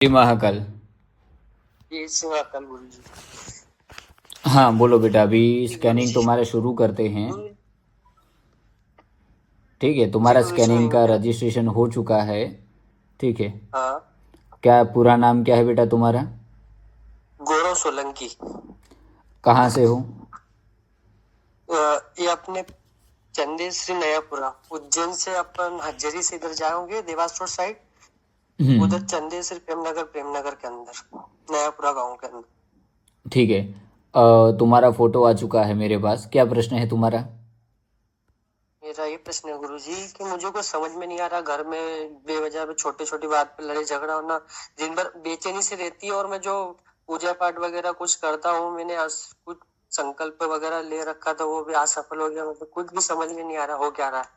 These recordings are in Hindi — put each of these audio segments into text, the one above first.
जी महाकाल। ये महाकाल गुरु जी। हाँ बोलो बेटा, अभी जी गुरु स्कैनिंग जी। तुम्हारा शुरू करते हैं। गुरु ठीक है, जी तुम्हारा गुरु जी स्कैनिंग वहीं का पे। रजिस्ट्रेशन हो चुका है। ठीक है, हाँ। क्या पूरा नाम क्या है बेटा तुम्हारा? गौरव सोलंकी। कहाँ से हो? ये अपने चंदेश्वरी नयापुरा उज्जैन से अपन हज्जरी से इधर जाओगे देवास रोड साइड। उधर चंदेश्वरी प्रेमनगर के अंदर नयापुरा गांव के अंदर। ठीक है, तुम्हारा फ़ोटो आ चुका है मेरे पास। क्या प्रश्न है तुम्हारा? मेरा ये प्रश्न है गुरु जी कि मुझे कुछ समझ में नहीं आ रहा। घर में बेवजह में छोटी छोटी बात पे लड़ाई झगड़ा होना, दिन भर बेचैनी से रहती है। और मैं जो पूजा पाठ वगैरह कुछ करता हूँ, मैंने आज कुछ संकल्प वगैरह ले रखा था, वो भी असफल हो गया। मतलब कुछ भी समझ में नहीं आ रहा हो क्या रहा है।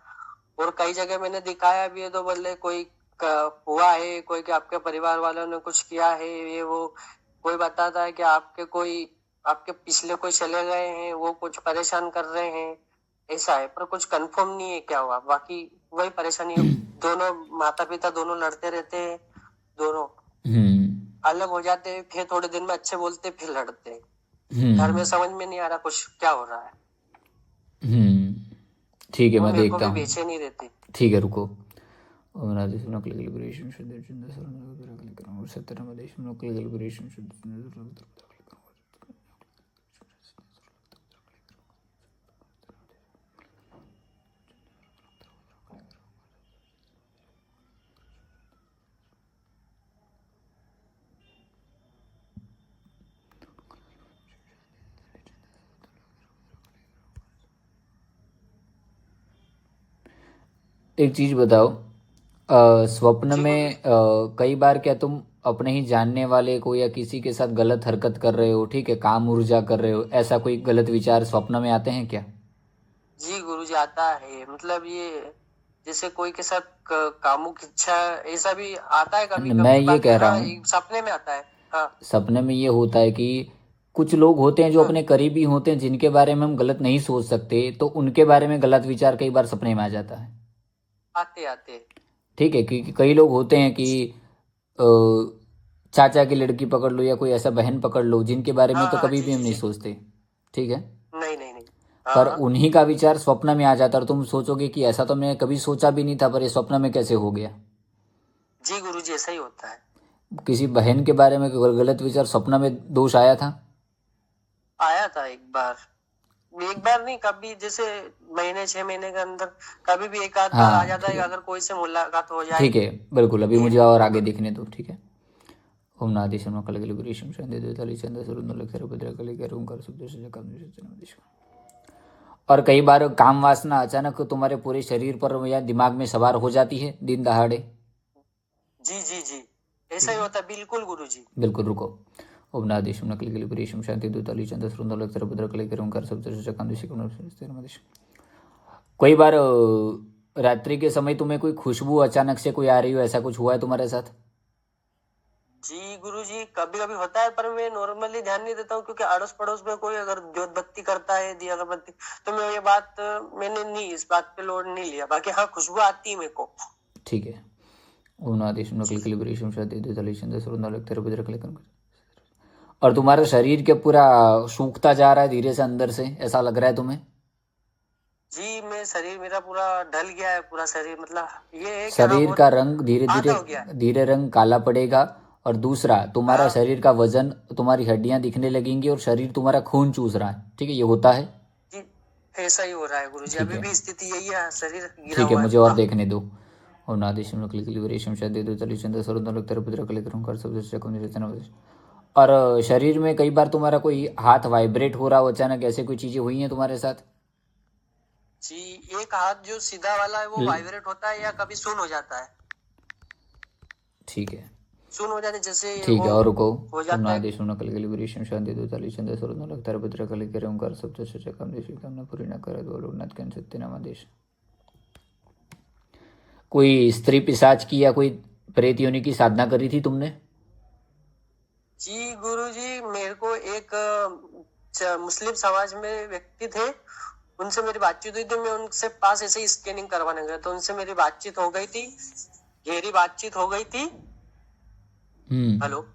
और कई जगह मैंने दिखाया भी है तो बोले कोई हुआ है, कोई कि आपके परिवार वालों ने कुछ किया है, ये वो। कोई बताता है कि आपके पिछले कोई चले गए हैं, वो कुछ परेशान कर रहे हैं। ऐसा है, पर कुछ कंफर्म नहीं है क्या हुआ। बाकी वही परेशानी है। दोनों माता पिता दोनों लड़ते रहते हैं। दोनों अलग हो जाते हैं, फिर थोड़े दिन में अच्छे बोलते फिर लड़ते हैं। घर में समझ में नहीं आ रहा कुछ क्या हो रहा है। ठीक है, वो मैं मेरे को देखता भी हूँ। बेचैनी रहती। ठीक है, रुको। और राजेश नकल कैलिब्रेशन शुद्ध चंद्र सर्व क्लिक करूँ और सत्तर मदेश नकल कैलिब्रेशन शुद्ध। एक चीज़ बताओ, स्वप्न जी गुरु में जी। कई बार क्या तुम अपने ही जानने वाले को या किसी के साथ गलत हरकत कर रहे हो? ठीक है, काम ऊर्जा कर रहे हो, ऐसा कोई गलत विचार स्वप्न में आते हैं क्या? जी गुरु जी आता है। मतलब ये जैसे कोई के साथ कामुक इच्छा ऐसा भी आता है कभी मैं कभी। ये बाकी कह रहा हाँ, हूँ, सपने में आता है। हाँ। सपने में ये होता है कि कुछ लोग होते हैं जो हाँ, अपने करीबी होते हैं, जिनके बारे में हम गलत नहीं सोच सकते, तो उनके बारे में गलत विचार कई बार सपने में आ जाता है। आते आते। ठीक है, क्योंकि कई लोग होते हैं कि अ, चाचा की लड़की पकड़ लो या कोई ऐसा बहन पकड़ लो, जिनके बारे में हाँ तो हाँ, कभी जी भी हम जी नहीं जी। सोचते। ठीक है, नहीं नहीं नहीं। हाँ पर हाँ। उन्हीं का विचार स्वप्न में आ जाता है और तुम सोचोगे कि ऐसा तो मैंने कभी सोचा भी नहीं था, पर ये स्वप्न में कैसे हो गया। जी गुरु जी ऐसा ही होता है। किसी बहन के बारे में कोई गलत विचार स्वप्न में दोष आया था? आया था एक बार। एक बार नहीं, कभी जैसे महीने 6 महीने के अंदर कभी भी एक आध बार आ हाँ जाता ठीक है, है। अगर कोई से मुलाकात हो जाए। ठीक है, बिल्कुल, अभी ये मुझे है। और आगे देखने दो। ठीक है, ओम नादेशम कलगली गुरीशम शंदे द्वैताली चंद सुरुंदर भद्रकली के ओंकार शुद्ध से कम और कई बार काम वासना अचानक तुम्हारे पूरे शरीर पर या दिमाग में सवार हो जाती है दिन दहाड़े। जी जी जी। ऐसा ठीक ही है, होता है, बिल्कुल गुरु जी। बिल्कुल, रुको। ओम नादेशम नकली गली गुरीशम शांति द्वैताली चंद सुरुंदर भद्रकली के ओंकार शुद्ध से कम कोई बार रात्रि के समय तुम्हें कोई खुशबू अचानक से कोई आ रही हो, ऐसा कुछ हुआ है तुम्हारे साथ? जी गुरु जी कभी कभी होता है, पर मैं नॉर्मली ध्यान नहीं देता हूँ, क्योंकि अड़ोस पड़ोस में कोई अगर जोत बत्ती करता है, दिया अगरबत्ती, तो मैं ये बात मैंने नहीं, इस बात पे लोड नहीं लिया। बाकी हाँ, खुशबू आती है मेरे को। ठीक है, ओम नादेशम जी। नकली गली गुरीशम शांति द्वैताली चंद सुरुंदर भद्रकली और तुम्हारा शरीर क्या पूरा सूखता जा रहा है धीरे से अंदर से, ऐसा लग रहा है तुम्हें? जी मैं शरीर मेरा पूरा ढल गया है, पूरा शरीर। मतलब ये है कि हाँ, शरीर का बहुत रंग धीरे धीरे आधा हो गया है। धीरे रंग काला पड़ेगा। और दूसरा, तुम्हारा हाँ शरीर का वजन, तुम्हारी हड्डियां दिखने लगेंगी और शरीर तुम्हारा खून चूस रहा है। ठीक है, ये होता है। जी। ऐसा ही हो रहा है गुरु जी, ठीक अभी है, भी स्थिति यही है, शरीर गिरा ठीक है, हुआ है मुझे और पूरा। देखने दो। और नादेशम नकली गली गुरीशम शांति द्वैताली चंद सुरुंदर और शरीर में कई बार तुम्हारा कोई हाथ वाइब्रेट हो रहा हो अचानक, ऐसे कोई चीजें हुई हैं तुम्हारे साथ? जी। एक हाथ जो सीधा वाला है वो ल- वाइब्रेट होता है, या कभी सुन हो जाता है। ठीक है, सुन हो जाते जैसे ठीक वो है, और रुको। हो ओम जाता है। नादेशम नकल गली गुरीशम शांति द्वैताली चंद सुरुंदर भद्रकली के ओंकार शब्द से कम देश कामना पूरी न करे तो लोकनाथ के सत्यनाम आदेश। कोई स्त्री पिशाच की या कोई प्रेत योनि की साधना करी थी तुमने? जी गुरु जी मेरे को एक मुस्लिम समाज में व्यक्ति थे, उनसे मेरी बातचीत हुई थी। मैं उनसे पास ऐसे ही स्कैनिंग करवाने गया, तो उनसे मेरी बातचीत हो गई थी, गहरी बातचीत हो गई थी। हेलो।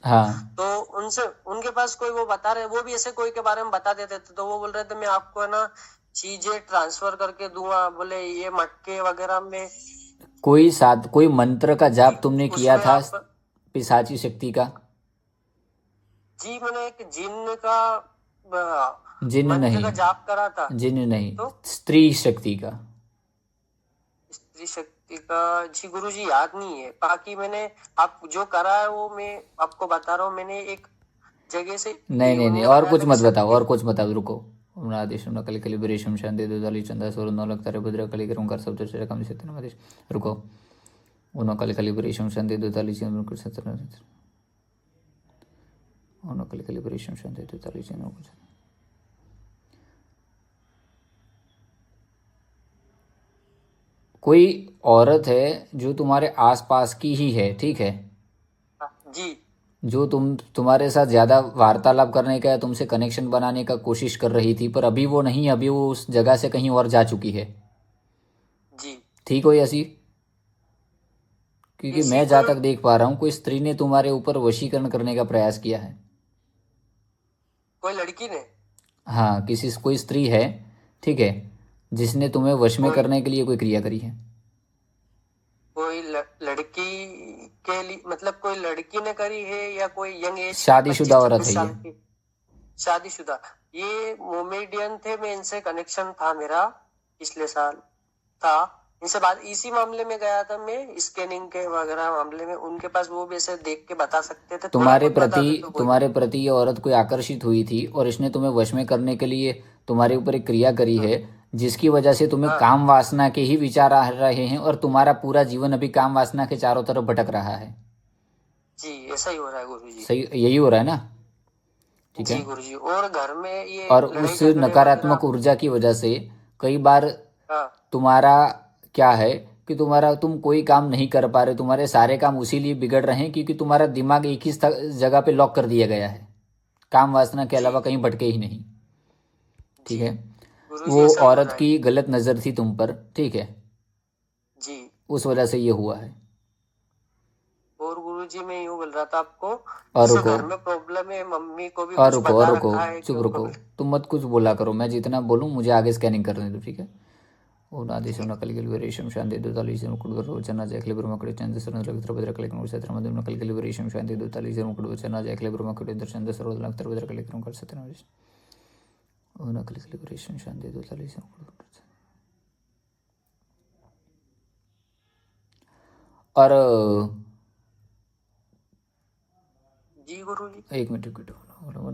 हाँ तो उनसे उनके पास कोई वो बता रहे, वो भी ऐसे कोई के बारे में बता देते थे, तो वो बोल रहे थे मैं आपको है ना चीजें ट्रांसफर करके दूंगा, बोले ये मटके वगैरह में। कोई मंत्र का जी जाप तुमने किया उसमें था आप। पिशाची शक्ति का? जी मैंने एक जिन्न का जिन मंत्र नहीं, का जाप करा था। जिन नहीं, तो स्त्री शक्ति का। स्त्री शक्ति का जी गुरु जी याद नहीं है, बाकी मैंने आप जो करा है वो मैं आपको बता रहा हूँ, मैंने एक जगह से नहीं नहीं नहीं, उनने और बताया कुछ था कि मत बताओ, शक्ति। और कुछ बताओ, रुको। ओम आदेश न कली कली बरेशम शांति दुदाली चंदा सोर नौ लगता भद्र कली करूँ कर सब चर्चा कम से तेना आदेश। रुको। ओनो कली कली बरेशम शांति दुदाली चंद्र कर सत्र। ओनो कली कली बरेशम शांति दुदाली चंद्र कर। कोई औरत है जो तुम्हारे आसपास की ही है, ठीक है, जी जो तुम्हारे साथ ज़्यादा वार्तालाप करने का या तुमसे कनेक्शन बनाने का कोशिश कर रही थी, पर अभी वो नहीं, अभी वो उस जगह से कहीं और जा चुकी है। जी। ठीक हो ऐसी? क्योंकि ऐसी मैं जहाँ कोई तक देख पा रहा हूँ, कोई स्त्री ने तुम्हारे ऊपर वशीकरण करने का प्रयास किया है। कोई लड़की ने। हाँ, कोई स्त्री है, ठीक है, जिसने तुम्हें वश में कोई करने के लिए कोई क्रिया करी है। कोई लड़की के लिए मतलब कोई लड़की ने करी है या कोई यंग एज की शादीशुदा पच्चीस औरत है छब्बीस साल ये। की शादीशुदा। ये मोमेडियन थे, मैं इनसे कनेक्शन था मेरा पिछले साल था। इनसे बात इसी मामले में गया था मैं, स्कैनिंग के वगैरह मामले में उनके पास, वो भी ऐसे देख के बता सकते थे, थोड़ा बहुत बता दे तो कोई बात। तुम्हारे प्रति ये औरत कोई आकर्षित हुई थी और इसने तुम्हें वश में करने के लिए तुम्हारे ऊपर एक क्रिया करी हाँ है, जिसकी वजह से तुम्हें हाँ काम वासना के ही विचार आ रहे हैं और तुम्हारा पूरा जीवन अभी काम वासना के चारों तरफ भटक रहा है। जी ऐसा ही हो रहा है गुरु जी। सही यही हो रहा है ना? ठीक है। जी गुरु जी, और घर में ये और लड़ाई उस झगड़े वगैरह। नकारात्मक ऊर्जा की वजह से कई बार हाँ तुम्हारा क्या है कि तुम कोई काम नहीं कर पा रहे, तुम्हारे सारे काम उसी लिए बिगड़ रहे हैं क्योंकि तुम्हारा दिमाग एक ही जगह पे लॉक कर दिया गया है, काम वासना के जी अलावा कहीं भटके ही नहीं। ठीक जी है। गुरु जी वो ऐसा ही हो औरत रहा है। की गलत नज़र थी तुम पर, ठीक है, जी। उस वजह से ये हुआ है। और गुरु जी मैं यूँ बोल रहा था आपको, और जैसे रुको, घर में प्रॉब्लम है, मम्मी को भी और कुछ रुको, और बता रुको, रखा है कि चुप उनको रुको। भी। तुम मत कुछ बोला करो, मैं जितना बोलूँ मुझे आगे स्कैनिंग करने दो, ठीक है। ओम आदेश जी नकल के रेशम शांति दूतालीस मुकुट वचना जयखले ब्रह्मकड़े चंद सरन लगित्र भद्र कले कण सत्र मधुर नकल के रेशम शांति दूतालीस मुकुट वचना जयखले ब्रह्मकड़े दर्शन सर्व लगित्र भद्र कले कण कर सत्र ओम नकल के रेशम शांति दूतालीस मुकुट। और जी गुरु जी। एक मिनट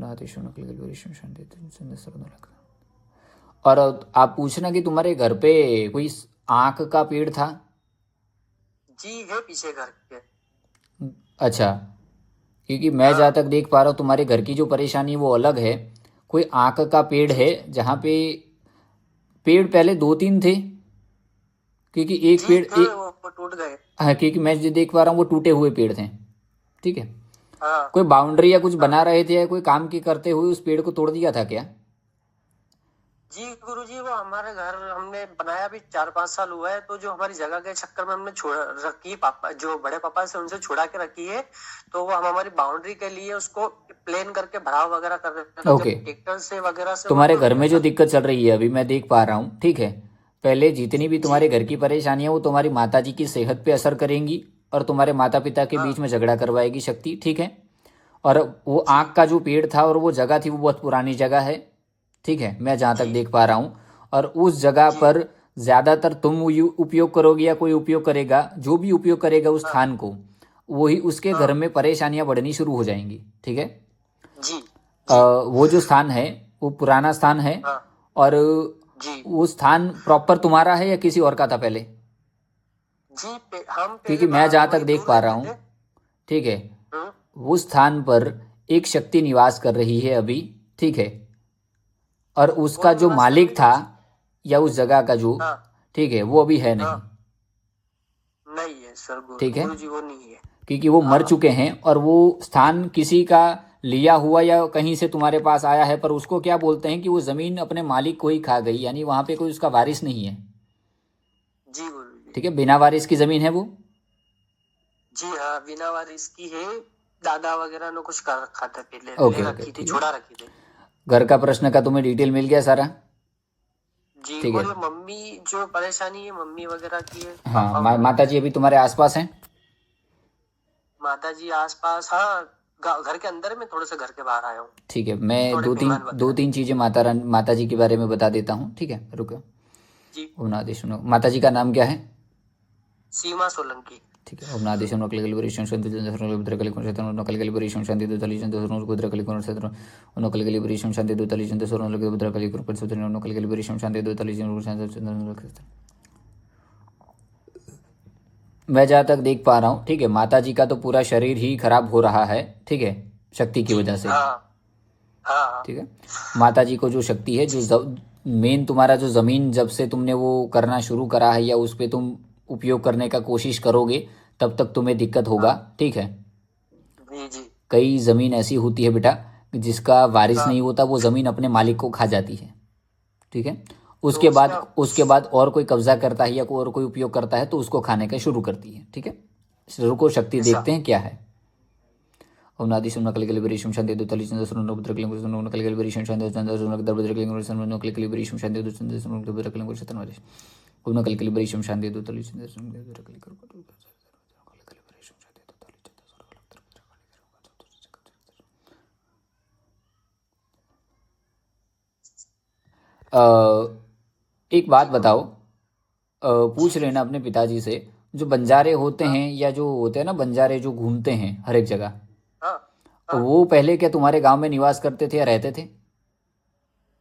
आदेश नकल के रेशम शांति चंद सर्व लगित्र। और आप पूछना कि तुम्हारे घर पे कोई आँख का पेड़ था? जी है पीछे घर के। अच्छा, क्योंकि मैं जहाँ तक हाँ देख पा रहा हूँ तुम्हारे घर की जो परेशानी है वो अलग है। कोई आँख का पेड़ जी है जहाँ पे पेड़ पहले दो तीन थे, क्योंकि एक जी पेड़ थे, एक, वो टूट गए। हाँ, क्योंकि मैं जो देख पा रहा हूँ वो टूटे हुए पेड़ थे, ठीक है। हाँ कोई बाउंड्री या कुछ हाँ बना रहे थे या कोई काम की करते हुए उस पेड़ को तोड़ दिया था क्या? जी गुरु जी, वो हमारे घर हमने बनाया भी 4-5 साल हुआ है, तो जो हमारी जगह के चक्कर में हमने छोड़ रखी है, पापा जो बड़े पापा से उनसे छुड़ा के रखी है, तो वो हम हमारी बाउंड्री के लिए उसको प्लेन करके भराव वगैरह कर रहे थे, तो ओके। जब ट्रैक्टर से वगैरह से वो तुम्हारे टूट घर गया में जो था। दिक्कत चल रही है अभी मैं देख पा रहा हूँ, ठीक है, पहले जितनी भी जी तुम्हारे घर की परेशानियां वो तुम्हारी माता जी की सेहत पे असर करेंगी और तुम्हारे माता पिता के हाँ बीच में झगड़ा करवाएगी शक्ति, ठीक है। और वो जी आँख का जो पेड़ था और वो जगह थी वो बहुत पुरानी जगह है, ठीक है, मैं जहाँ तक जी देख पा रहा हूँ। और उस जगह जी पर ज़्यादातर तुम उपयोग करोगे या कोई उपयोग करेगा, जो भी उपयोग करेगा उस हाँ स्थान को, वही उसके घर हाँ में परेशानियां बढ़नी शुरू हो जाएंगी, ठीक है। जी जी वो जो स्थान है वो पुराना स्थान है। हाँ और जी वो स्थान प्रॉपर तुम्हारा है या किसी और का था पहले? जी हम पहले क्योंकि मैं जहाँ तक वहीं देख दूर पा रहा रहते हूँ, थे। ठीक है, हम्म, वो स्थान पर एक शक्ति निवास कर रही है अभी, ठीक है। और उसका कौन जो निवास कर मालिक रही था गुरु जी? या उस जगह का जो, हाँ ठीक है, वो अभी है नहीं, हाँ नहीं है सर, ठीक है, गुरु जी वो नहीं है। क्योंकि वो मर हाँ चुके हैं। और वो स्थान किसी का लिया हुआ या कहीं से तुम्हारे पास आया है, पर उसको क्या बोलते हैं कि वो ज़मीन अपने मालिक को ही खा गई, यानी वहाँ पे कोई उसका वारिस नहीं है, जी गुरु जी ठीक है, बिना वारिस की ज़मीन है वो। जी हाँ, बिना वारिस की है। दादा वगैरह ने कुछ कर रखा था पहले, ओके ले ओके, रखी थी, ठीक है। छुड़ा रखी थी। घर का प्रश्न का तुम्हें डिटेल मिल गया सारा? जी, ठीक है। और ये मम्मी जो परेशानी है मम्मी वगैरह की है, हाँ, पापा वगैरह माता की। जी अभी तुम्हारे आसपास हैं? माता जी आसपास, हाँ। घर के अंदर में, थोड़े से घर के बाहर आया हूँ। ठीक है, मैं थोड़े बीमार दो वगैरह। तीन चीज़ें माता जी के बारे में बता देता हूँ, ठीक है, रुको। जी। ओम नादेश सुनो, माता जी का नाम क्या है? सीमा सोलंकी। ठीक है। ओम नादेश नकल लिबरेशन शांति भद्रकली नकल लिबरेशन शांति भद्रकली नकल लिबरेशन शांति भद्रकली नकल लिबरेशन शांति। मैं जहाँ तक देख पा रहा हूँ, ठीक है, माता जी का तो पूरा शरीर ही खराब हो रहा है, ठीक है, शक्ति की जी वजह से। हाँ हाँ। ठीक है। माता जी को जो शक्ति है, जो मेन तुम्हारा जो ज़मीन जब से तुमने वो करना शुरू करा है या उस पर तुम उपयोग करने का कोशिश करोगे तब तक तुम्हें दिक्कत होगा, हाँ। ठीक है। जी जी। कई ज़मीन ऐसी होती है बेटा जिसका वारिस हाँ। नहीं होता, वो ज़मीन अपने मालिक को खा जाती है, ठीक है। तो उसका। उसके बाद और कोई कब्जा करता है या कोई और कोई उपयोग करता है तो उसको खाने का शुरू करती है, ठीक है। रुको, शक्ति ऐसा। देखते हैं क्या है। ओनादि सुन नकल के लिबरेशन शांति दो तली चंद्र सुन नोक द्रकलिंग सुन नकल के लिबरेशन शांति चंद्र सुन नकल द्रकलिंग सुन नकल के लिबरेशन शांति दो चंद्र सुन नकल द्रकलिंग शतन वाले ओम नकल के लिबरेशन शांति दो तली चंद्र सुन नकल द्रकलिंग कर एक बात जी बताओ, जी पूछ लेना अपने पिताजी से, जो बंजारे होते हाँ हैं या जो होते हैं ना बंजारे जो घूमते हैं हर एक जगह, हाँ हाँ। वो पहले क्या तुम्हारे गांव में निवास करते थे या रहते थे?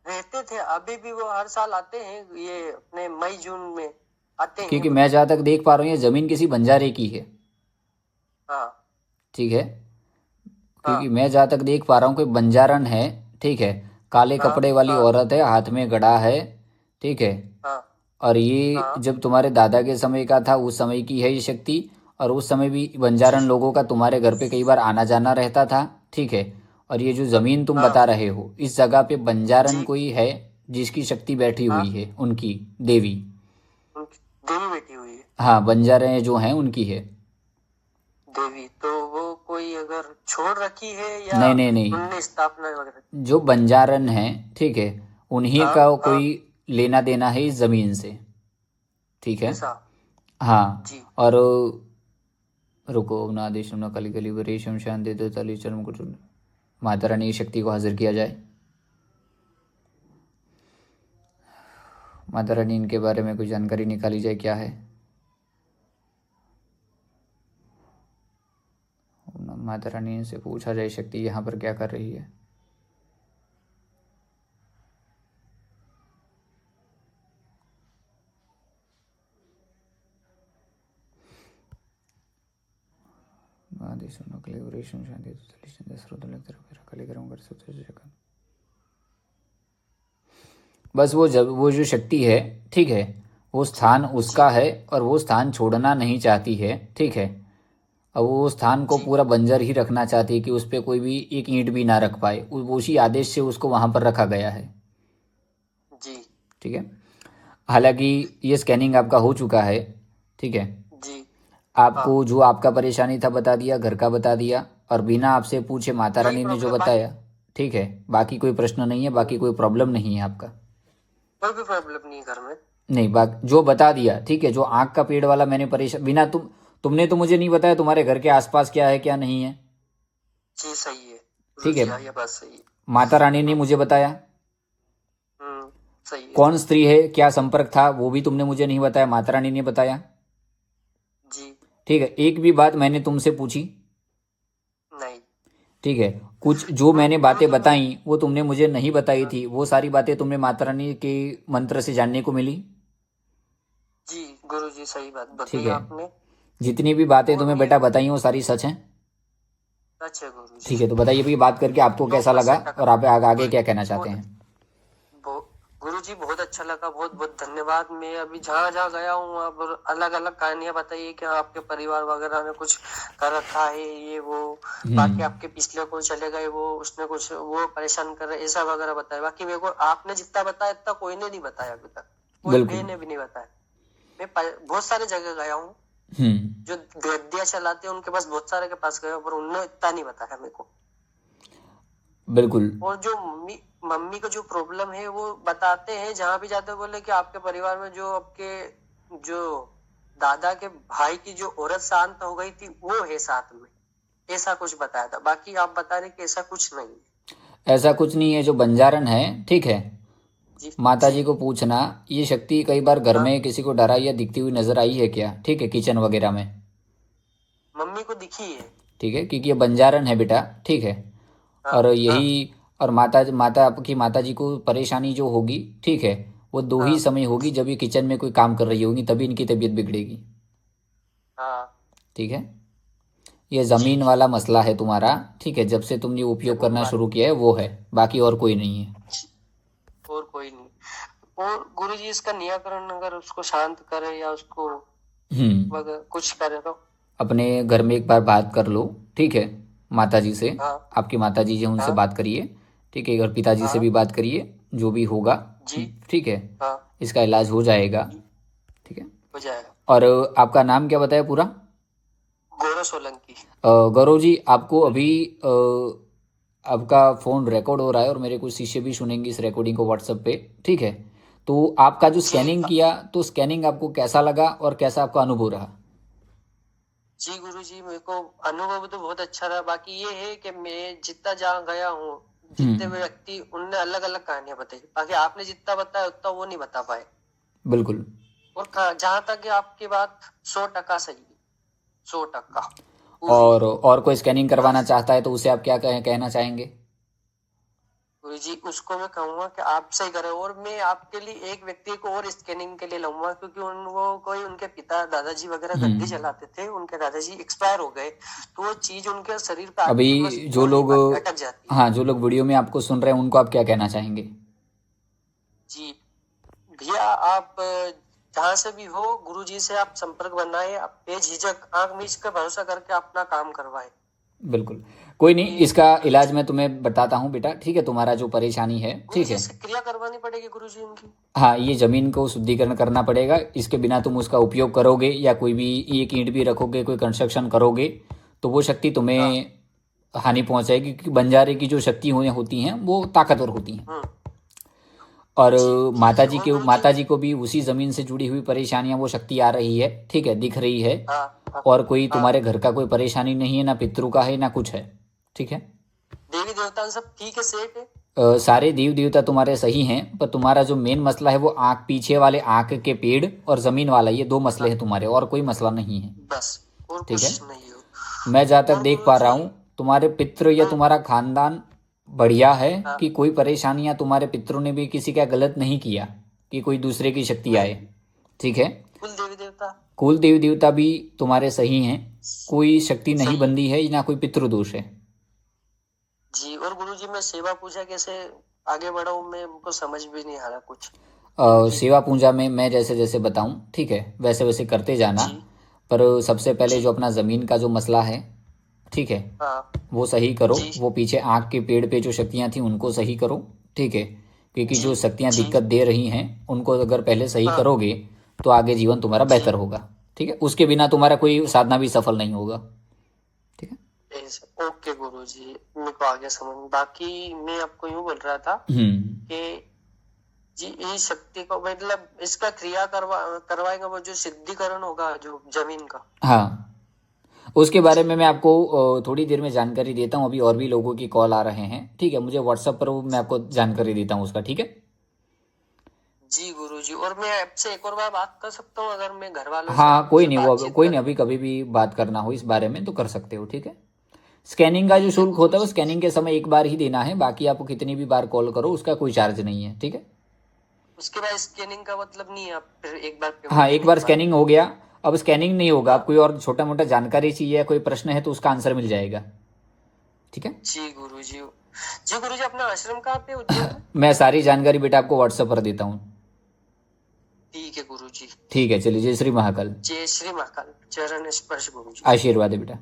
रहते थे, अभी भी वो हर साल आते हैं, ये अपने मई जून में आते हैं क्योंकि मैं जहाँ तक वो। देख पा रहा हूँ ये ज़मीन किसी बंजारे की है, हाँ ठीक है। हाँ क्योंकि मैं जहाँ तक देख पा रहा हूँ कोई बंजारन है, ठीक है, काले हाँ कपड़े वाली हाँ औरत है, हाथ में गड़ा है, ठीक है। हाँ और ये हाँ। जब तुम्हारे दादा के समय का था उस समय की है ये शक्ति। और उस समय भी जी बंजारन लोगों का तुम्हारे घर पे कई बार आना जाना रहता था, ठीक है। और ये जो ज़मीन तुम हाँ। बता रहे हो इस जगह पे बंजारन जी कोई है जिसकी शक्ति बैठी हाँ। हुई है, उनकी देवी। उनकी देवी बैठी हुई है। हाँ, बंजारे जो हैं उनकी है। देवी तो वो कोई अगर छोड़ रखी है या नहीं नहीं नहीं, उनने स्थापना वगैरह। जो बंजारन हैं, ठीक है, उन्हीं हाँ का हाँ। कोई लेना देना है इस ज़मीन से, ठीक है। ऐसा। हाँ। जी और रुको, नादेश न कली कली रेशम शांति तो तली चरम कुछ माता रानी की शक्ति को हाजिर किया जाए। माता रानी इनके बारे में कुछ जानकारी निकाली जाए, क्या है। माता रानी से पूछा जाए शक्ति यहाँ पर क्या कर रही है। बस वो जो शक्ति है, ठीक है, वो स्थान जी उसका है और वो स्थान छोड़ना नहीं चाहती है, ठीक है। और वो स्थान को जी पूरा बंजर ही रखना चाहती है कि उस पर कोई भी एक ईंट भी ना रख पाए, उसी आदेश से उसको वहाँ पर रखा गया है, जी ठीक है। हालांकि ये स्कैनिंग आपका हो चुका है, ठीक है। जी। हाँ। आपको जो आपका परेशानी था बता दिया, घर का बता दिया, और बिना आपसे पूछे माता यही रानी ने जो प्रॉब्लम बाकी। बताया, ठीक है। बाकी कोई प्रश्न नहीं है, बाकी कोई प्रॉब्लम नहीं है आपका। कोई भी प्रॉब्लम नहीं है घर में। नहीं, जो बता दिया, ठीक है, जो आँख का पेड़ वाला मैंने परेशान बिना तुमने तो मुझे नहीं बताया तुम्हारे घर के आसपास क्या है क्या नहीं है, जी सही है गुरु ठीक है। जी, हाँ ये बात सही है। माता रानी ने मुझे बताया। सही है। कौन स्त्री है, क्या संपर्क था, वो भी तुमने मुझे नहीं बताया, माता रानी ने बताया, जी। ठीक है। एक भी बात मैंने तुमसे पूछी? नहीं। ठीक है। कुछ जो मैंने गुरु बातें जी मैं। बताई वो तुमने मुझे नहीं बताई हाँ, थी, वो सारी बातें तुमने माता रानी के मंत्र से जानने को मिली, जी गुरु जी सही बात ठीक बताई है। आपने। जितनी भी बातें और तुम्हें ये बेटा बताई वो सारी सच हैं, अच्छा गुरु जी। ठीक है। तो बताइए भी बात करके आपको कैसा लगा 100% और आप आगे क्या कहना चाहते हैं। गुरु जी बहुत अच्छा लगा, बहुत बहुत धन्यवाद। मैं अभी जहाँ जहाँ गया हूँ वहाँ पर अलग अलग कहानियां बताइए कि आपके परिवार वगैरह ने कुछ कर रखा है ये वो। बाकी आपके पिछले कोई चले गए, वो उसने कुछ वो परेशान कर रहे, ऐसा वगैरह बताया। बाकी मेरे को आपने जितना बताया इतना कोई ने नहीं बताया अभी तक, कोई बिल्कुल। बहन ने भी नहीं बताया। मैं बहुत सारे जगह गया हूँ, हम्म। जो गद्दियाँ चलाते हैं उनके पास बहुत सारे के पास गए, पर उन्होंने इतना नहीं बताया मेरे को। बिल्कुल। और जो मम्मी मम्मी को जो प्रॉब्लम है वो बताते हैं, जहां भी जाते हैं बोले कि आपके परिवार में जो आपके जो दादा के भाई की जो औरत शांत हो गई थी वो है साथ में, ऐसा कुछ बताया था। बाकी आप बता रहे कि ऐसा कुछ नहीं है। ऐसा कुछ नहीं है, जो बंजारन है, ठीक है, जी माता जी। जी को पूछना, ये शक्ति कई बार घर हाँ, में किसी को डराई या दिखती हुई नजर आई है क्या, ठीक है, किचन वगैरह में। मम्मी को दिखी है। ठीक है, क्योंकि ये बंजारन है बेटा, ठीक है। हाँ और हाँ यही, और माता माता आपकी माता जी को परेशानी जो होगी, ठीक है, वो दो ही हाँ समय होगी, जब ये किचन में कोई काम कर रही होगी तभी इनकी तबीयत बिगड़ेगी। हाँ। ठीक है, ये जी ज़मीन जी। वाला मसला है तुम्हारा, ठीक है, जब से तुमने उपयोग जमीन करना वाला, शुरू किया है वो है, बाकी और कोई नहीं है। और कोई नहीं। और गुरुजी इसका निराकरण अगर उसको शांत करे या उसको हम्म। वगैरह कुछ करे तो। अपने घर में एक बार बात कर लो, ठीक है, माता जी से, हाँ आपकी माता जी जो उनसे हाँ बात करिए, ठीक है, और पिताजी से हाँ। भी बात करिए, जो भी होगा, जी। ठीक है, हाँ। इसका इलाज हो जाएगा। ठीक है। हो जाएगा। और आपका नाम क्या बताया पूरा। गौरव सोलंकी। गौरव जी, आपको अभी आपका फ़ोन रिकॉर्ड हो रहा है और मेरे कुछ शिष्य भी सुनेंगे इस रिकॉर्डिंग को व्हाट्सएप पे, ठीक है। तो आपका जो जी स्कैनिंग किया, तो स्कैनिंग आपको कैसा लगा और कैसा आपका अनुभव रहा। जी गुरुजी, मेरे को अनुभव तो बहुत अच्छा रहा। बाकी ये है कि मैं जितना जहाँ गया हूँ, जितने हम्म। भी व्यक्ति, उनने अलग अलग कहानियां बताई। बाकी आपने जितना बताया उतना वो नहीं बता पाए। बिल्कुल। और जहां तक कि आपकी बात 100% सही है, 100% पूरी है। और कोई स्कैनिंग और करवाना चाहता है तो उसे आप क्या कहना चाहेंगे। गुरुजी उसको मैं कहूंगा कि आप सही करें, और मैं आपके लिए एक व्यक्ति को और स्कैनिंग के लिए लाऊंगा, क्योंकि उन वो कोई उनके पिता दादाजी वगैरह गद्दी हम्म। चलाते थे, उनके दादाजी एक्सपायर हो गए, तो वो चीज उनके शरीर पे आती है, बस अभी जो वो नहीं लोग, पाती, अटक जाती है। हाँ, जो लोग वीडियो में आपको सुन रहे हैं उनको आप क्या कहना चाहेंगे। जी भैया, आप जहां से भी हो, गुरुजी से आप संपर्क बनाए, आप बेझिझक आंख मीच कर भरोसा करके अपना काम करवाए। बिल्कुल। कोई नहीं, ये इसका इलाज मैं तुम्हें बताता हूँ बेटा, ठीक है, तुम्हारा जो परेशानी है, ठीक गुरुजी है। से क्रिया करवानी पड़ेगी गुरुजी उनकी। हाँ, ये ज़मीन को शुद्धिकरण करना पड़ेगा, इसके बिना तुम उसका उपयोग करोगे या कोई भी एक ईंट भी रखोगे, कोई कंस्ट्रक्शन करोगे, तो वो शक्ति हाँ। तुम्हें हानि पहुंचाएगी, क्योंकि बंजारे की जो शक्ति होती हैं वो ताकतवर होती हैं। हम्म। और जी ठीक है। और गुरुजी। माता जी को भी उसी ज़मीन से जुड़ी हुई परेशानियां वो शक्ति आ रही है, ठीक है, दिख रही है। हाँ हाँ और कोई हाँ। तुम्हारे घर का कोई परेशानी नहीं है, ना पितरों का है ना कुछ है, ठीक है। देवी देवता सब ठीक है, सेठ है। सारे देव देवता तुम्हारे सही हैं, पर तुम्हारा जो मेन मसला है वो आँख, पीछे वाले आँख के पेड़ और ज़मीन वाला, ये दो मसले हाँ, हैं तुम्हारे, और कोई मसला नहीं है। बस और ठीक है। कुछ नहीं हो। मैं जहाँ तक और देख पा रहा गुरुजी। हूँ, तुम्हारे पितृ या हम्म। तुम्हारा खानदान बढ़िया है, हाँ। कि कोई परेशानियाँ तुम्हारे पितरों ने भी किसी का गलत नहीं किया, कि कोई दूसरे की शक्ति नहीं। आए। ठीक है। कुल देवी देवता कुल देव देवता भी तुम्हारे सही हैं, कोई शक्ति नहीं सही है। बंदी है ना कोई पितृदोष है। जी। और गुरुजी, मैं सेवा पूजा कैसे आगे बढ़ाऊं, मैं हमको समझ भी नहीं आ रहा कुछ गुरुजी। सेवा पूजा में मैं जैसे जैसे बताऊं, ठीक है, वैसे वैसे करते जाना। जी पर सबसे पहले जी। जो अपना ज़मीन का जो मसला है, ठीक है, हाँ। वो सही करो। जी वो पीछे आँख के पेड़ पे जो शक्तियाँ थी उनको सही करो, ठीक है, क्योंकि जी जो शक्तियाँ जी। दिक्कत दे रही हैं उनको अगर पहले सही हाँ। करोगे तो आगे जीवन तुम्हारा जी। बेहतर होगा। ठीक है, उसके बिना तुम्हारा कोई साधना भी सफल नहीं होगा। ठीक है। ओके गुरुजी, मेरे को आगे समझ। बाकी मैं आपको यूं बोल रहा था हम्म। कि जी, इस शक्ति को मतलब इसका क्रिया करवाएगा वो जो सिद्धिकरण होगा जो जमीन का। हाँ, उसके बारे जी में मैं आपको थोड़ी देर में जानकारी देता हूँ, अभी और भी लोगों की कॉल आ रहे हैं, ठीक है, मुझे व्हाट्सएप पर मैं आपको जानकारी देता हूँ उसका, ठीक है। जी गुरुजी। और मैं आपसे एक और बार बात कर सकता हूँ अगर मैं घर वालों से हाँ, कोई से नहीं, वो बातचीत कोई नहीं, कर। अभी कभी भी बात करना हो इस बारे में तो कर सकते हो, ठीक है। स्कैनिंग का जो ठीक है शुल्क होता है वो गुरुजी। स्कैनिंग के समय एक बार ही देना है, बाकी आपको कितनी भी बार कॉल करो उसका कोई चार्ज नहीं है, ठीक है। उसके बाद स्कैनिंग का मतलब नहीं है, आप फिर एक बार पेमेंट हाँ, एक देने के बार बाद। स्कैनिंग हो गया, अब स्कैनिंग नहीं होगा, आप हाँ। कोई और छोटा मोटा जानकारी चाहिए या कोई प्रश्न है तो उसका आंसर मिल जाएगा, ठीक है। जी गुरुजी। जी गुरुजी, अपना आश्रम कहाँ पे उज्जैन में? मैं सारी जानकारी बेटा आपको व्हाट्सएप पर देता हूँ। ठीक है गुरुजी। ठीक है, चलिए, जय श्री महाकाल। जय श्री महाकाल। चरण स्पर्श गुरुजी। आशीर्वाद है बेटा।